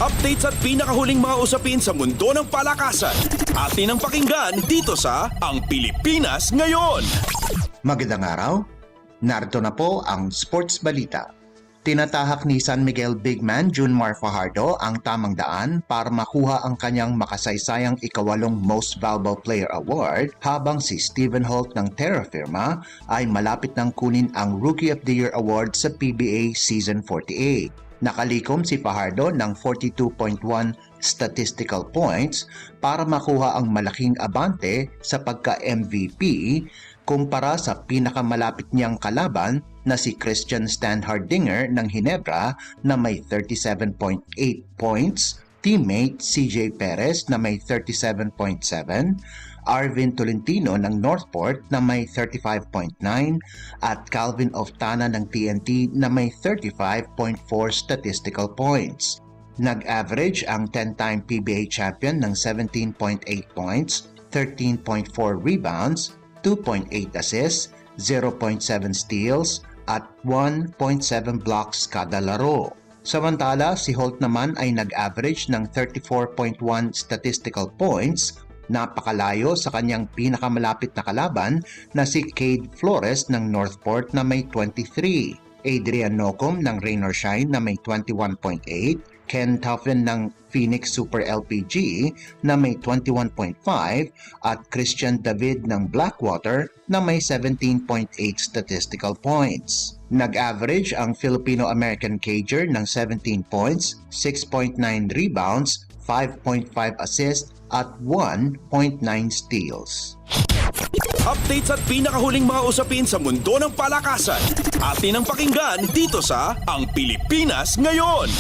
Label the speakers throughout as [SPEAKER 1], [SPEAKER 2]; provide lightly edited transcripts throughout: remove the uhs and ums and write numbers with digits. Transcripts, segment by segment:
[SPEAKER 1] Updates at pinakahuling mga usapin sa mundo ng palakasan. Atin ang pakinggan dito sa Ang Pilipinas Ngayon.
[SPEAKER 2] Magandang araw. Narito na po ang Sports Balita. Tinatahak ni San Miguel big man Junmar Fajardo ang tamang daan para makuha ang kanyang makasaysayang ikawalong Most Valuable Player Award habang si Stephen Holt ng Terra Firma ay malapit nang kunin ang Rookie of the Year Award sa PBA Season 48. Nakalikom si Fajardo ng 42.1 statistical points para makuha ang malaking abante sa pagka-MVP kumpara sa pinakamalapit niyang kalaban na si Christian Standhardinger ng Ginebra na may 37.8 points, teammate CJ Perez na may 37.7, Arvin Tolentino ng Northport na may 35.9 at Calvin Oftana ng TNT na may 35.4 statistical points. Nag-average ang 10-time PBA champion ng 17.8 points, 13.4 rebounds, 2.8 assists, 0.7 steals at 1.7 blocks kada laro. Samantala, si Holt naman ay nag-average ng 34.1 statistical points, napakalayo sa kanyang pinakamalapit na kalaban na si Cade Flores ng Northport na may 23, Adrian Nocum ng Rain or Shine na may 21.8, Ken Tuffin ng Phoenix Super LPG na may 21.5 at Christian David ng Blackwater na may 17.8 statistical points. Nag-average ang Filipino-American Cager ng 17 points, 6.9 rebounds, 5.5 assists at 1.9 steals.
[SPEAKER 1] Updates at pinakahuling mga usapin sa mundo ng palakasan. Atin ang pakinggan dito sa Ang Pilipinas Ngayon.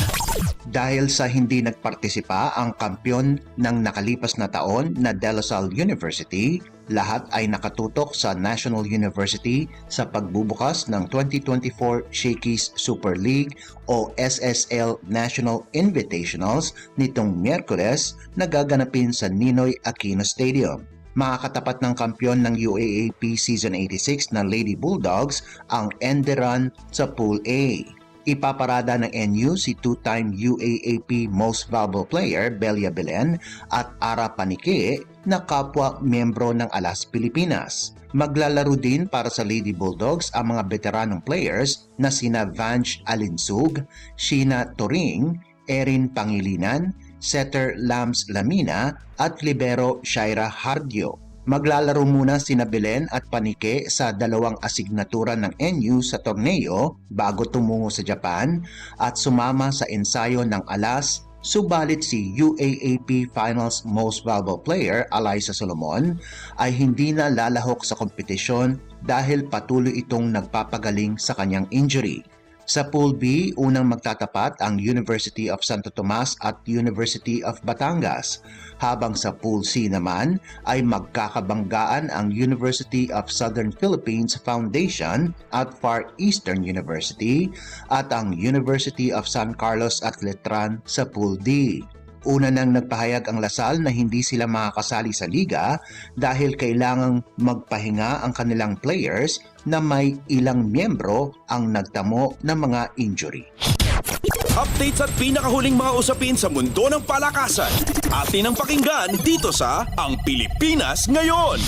[SPEAKER 2] Dahil sa hindi nagpartisipa ang kampyon ng nakalipas na taon na De La Salle University, lahat ay nakatutok sa National University sa pagbubukas ng 2024 Shakey's Super League o SSL National Invitationals nitong Miyerkules na gaganapin sa Ninoy Aquino Stadium. Makakatapat ng kampyon ng UAAP Season 86 na Lady Bulldogs ang Enderan sa Pool A. Ipaparada ng NU si two-time UAAP Most Valuable Player Belia Belen at Ara Panique na kapwa miyembro ng Alas Pilipinas. Maglalaro din para sa Lady Bulldogs ang mga veteranong players na sina Vange Alinsug, Sheena Toring, Erin Pangilinan, setter Lams Lamina at libero Shaira Hardio. Maglalaro muna sina Belen at Panique sa dalawang asignatura ng NU sa torneo bago tumungo sa Japan at sumama sa ensayo ng Alas, subalit si UAAP Finals Most Valuable Player Alyssa Solomon ay hindi na lalahok sa kompetisyon dahil patuloy itong nagpapagaling sa kanyang injury. Sa Pool B, unang magtatapat ang University of Santo Tomas at University of Batangas, habang sa Pool C naman ay magkakabanggaan ang University of Southern Philippines Foundation at Far Eastern University at ang University of San Carlos at Letran sa Pool D. Una nang nagpahayag ang Lasal na hindi sila makakasali sa liga dahil kailangang magpahinga ang kanilang players na may ilang miyembro ang nagtamo ng mga injury.
[SPEAKER 1] Updates at pinakahuling mga usapin sa mundo ng palakasan. Atin ang pakinggan dito sa Ang Pilipinas Ngayon.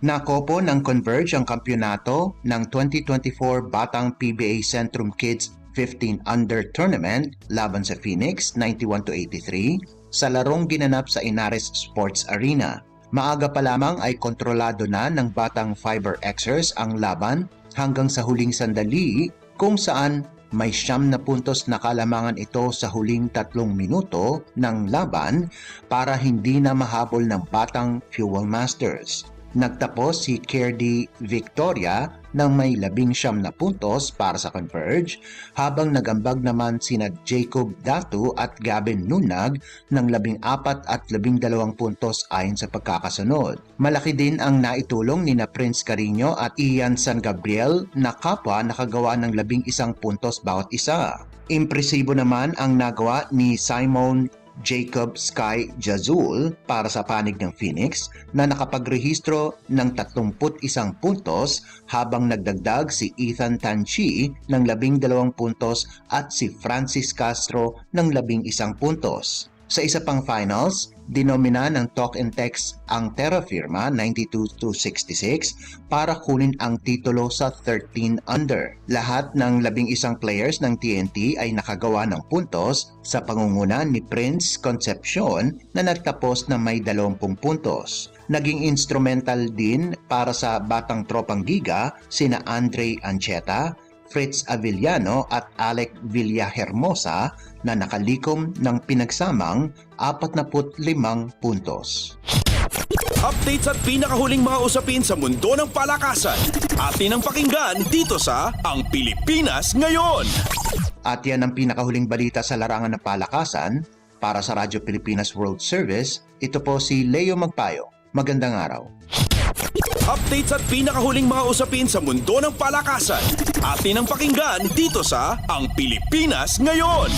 [SPEAKER 2] Nakopo ng Converge ang kampyonato ng 2024 Batang PBA Centrum Kids 15 Under Tournament laban sa Phoenix 91-83 sa larong ginanap sa Inares Sports Arena. Maaga pa lamang ay kontrolado na ng Batang Fiber Xers ang laban hanggang sa huling sandali kung saan may 9 na puntos na kalamangan ito sa huling 3 minuto ng laban para hindi na mahabol ng Batang Fuel Masters. Nagtapos si Kerdy Victoria ng may 19 na puntos para sa Converge, habang nagambag naman sina Jacob Datu at Gavin Nunag ng 14 at 12 puntos ayon sa pagkakasunod. Malaki din ang naitulong ni na Prince Carino at Ian San Gabriel na kapwa nakagawa ng 11 puntos bawat isa. Impresibo naman ang nagawa ni Simon Jacob Sky Jazul para sa panig ng Phoenix na nakapagrehistro ng 31 puntos habang nagdagdag si Ethan Tanchi ng 12 puntos at si Francis Castro ng 11 puntos. Sa isa pang finals, dinomina ng Talk and Text ang Terra Firma 92-66 para kunin ang titulo sa 13 under. Lahat ng 11 players ng TNT ay nakagawa ng puntos sa pangunguna ni Prince Concepcion na nagtapos na may 20 puntos. Naging instrumental din para sa batang tropang giga sina Andre Ancheta, Fritz Avellano at Alec Villahermosa na nakalikom ng pinagsamang 45 puntos.
[SPEAKER 1] Updates at pinakahuling mga usapin sa mundo ng palakasan. Atin ang pakinggan dito sa Ang Pilipinas Ngayon.
[SPEAKER 2] At yan ang pinakahuling balita sa larangan ng palakasan. Para sa Radyo Pilipinas World Service, ito po si Leo Magpayo. Magandang araw.
[SPEAKER 1] Updates at pinakahuling mga usapin sa mundo ng palakasan. Atin ang pakinggan dito sa Ang Pilipinas Ngayon.